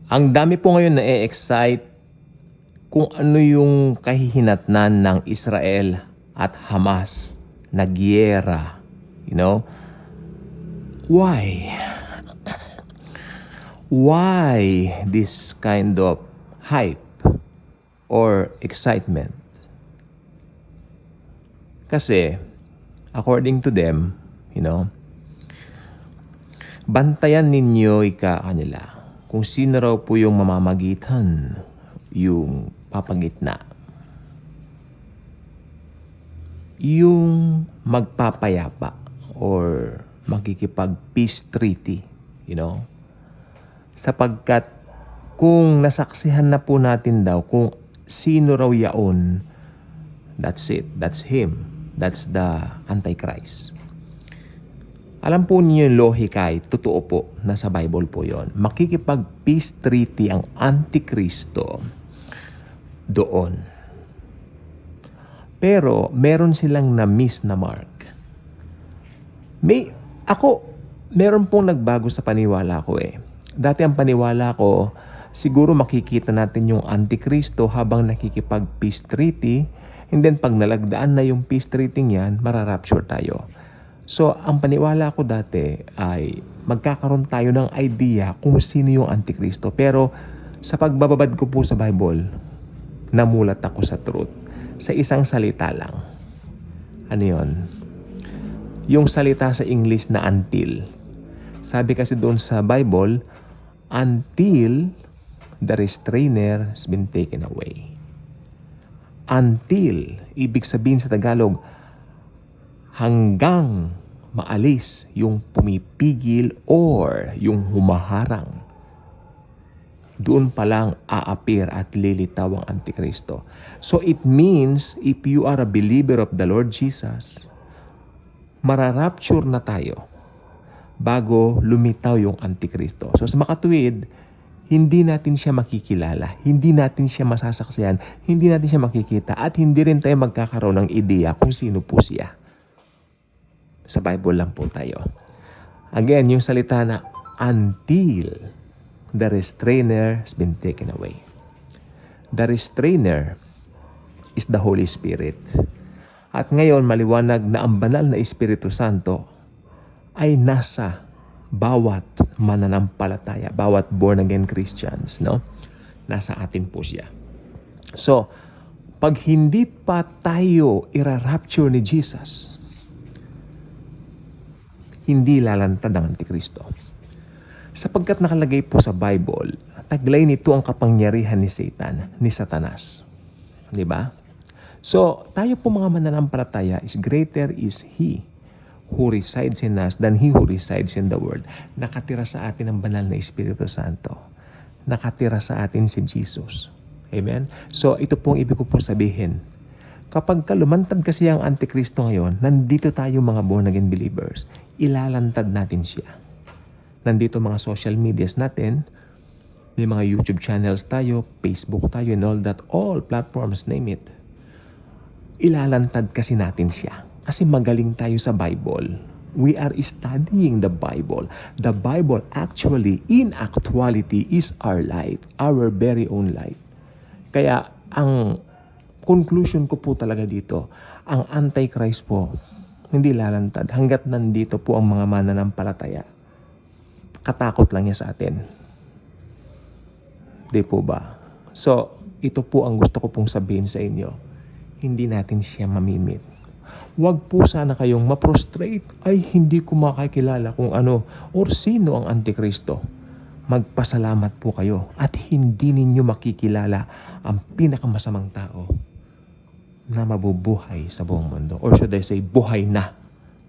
Ang dami po ngayon na-excite kung ano yung kahihinatnan ng Israel at Hamas na giyera. You know? Why? Why this kind of hype or excitement? Kasi, according to them, bantayan ninyo kanila kung sino raw po yung mamamagitan, yung papagitna, yung magpapayapa or makikipag-peace treaty, sapagkat kung nasaksihan na po natin daw kung sino raw yaon, that's it, that's him, that's the Antichrist. Alam po niyo yung lohikay, totoo po, nasa Bible po yon. Makikipag-peace treaty ang Antikristo doon. Pero meron silang na-miss na mark. Meron pong nagbago sa paniwala ko eh. Dati ang paniwala ko, siguro makikita natin yung Antikristo habang nakikipag-peace treaty, and then pag nalagdaan na yung peace treaty yan, mararapture tayo. So, ang paniwala ko dati ay magkakaroon tayo ng idea kung sino yung Antikristo. Pero sa pagbababad ko po sa Bible, namulat ako sa truth. Sa isang salita lang. Ano yun? Yung salita sa English na until. Sabi kasi doon sa Bible, until the restrainer has been taken away. Until, ibig sabihin sa Tagalog, hanggang maalis yung pumipigil or yung humaharang. Doon pa lang aapir at lilitaw ang Antikristo. So it means, if you are a believer of the Lord Jesus, mararapture na tayo bago lumitaw yung Antikristo. So sa makatuwid, hindi natin siya makikilala, hindi natin siya masasaksihan, hindi natin siya makikita, at hindi rin tayo magkakaroon ng ideya kung sino po siya. Sa Bible lang po tayo. Again, yung salita na until the restrainer has been taken away. The restrainer is the Holy Spirit. At ngayon, maliwanag na ang banal na Espiritu Santo ay nasa bawat mananampalataya, bawat born-again Christians, nasa atin po siya. So, pag hindi pa tayo irarapture ni Jesus, hindi lalantad ang Antikristo. Sapagkat nakalagay po sa Bible, taglay nito ang kapangyarihan ni Satan, ni Satanas. Di ba? So, tayo po mga mananampalataya is greater is He who resides in us than he who resides in the world. Nakatira sa atin ang banal na Espiritu Santo. Nakatira sa atin si Jesus. Amen? So, ito pong ibig ko po sabihin. Kapag lumantad kasi ang Antikristo ngayon, nandito tayo mga born-again believers, ilalantad natin siya. Nandito mga social medias natin, may mga YouTube channels tayo, Facebook tayo, and all platforms, name it. Ilalantad kasi natin siya. Kasi magaling tayo sa Bible. We are studying the Bible. The Bible actually, in actuality, is our life. Our very own life. Kaya, ang conclusion ko po talaga dito, ang Antichrist po, hindi lalantad hanggat nandito po ang mga mananampalataya. Katakot lang niya sa atin. Di po ba? So, ito po ang gusto ko pong sabihin sa inyo. Hindi natin siya mamimit. Huwag po sana kayong ma-prostrate, ay hindi ko makakilala kung ano or sino ang Antikristo. Magpasalamat po kayo at hindi ninyo makikilala ang pinakamasamang tao na mabubuhay sa buong mundo. Or should I say, buhay na,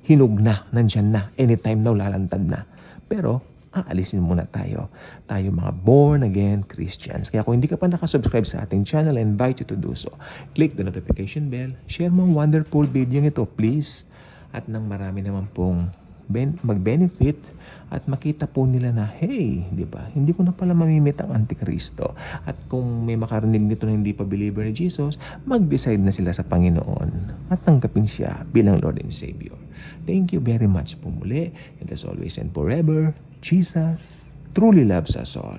hinog na, nandyan na, anytime now lalantad na. Pero, aalisin muna tayo. Tayo mga born-again Christians. Kaya kung hindi ka pa nakasubscribe sa ating channel, I invite you to do so. Click the notification bell. Share mo ang wonderful video ito, please. At nang marami naman pong mag-benefit at makita po nila na, hey, di ba? Hindi ko na pala mamimit ang Antikristo. At kung may makarinig nito na hindi pa believer ni Jesus, mag-decide na sila sa Panginoon at tanggapin siya bilang Lord and Savior. Thank you very much po muli. And as always and forever, Jesus truly loves us all.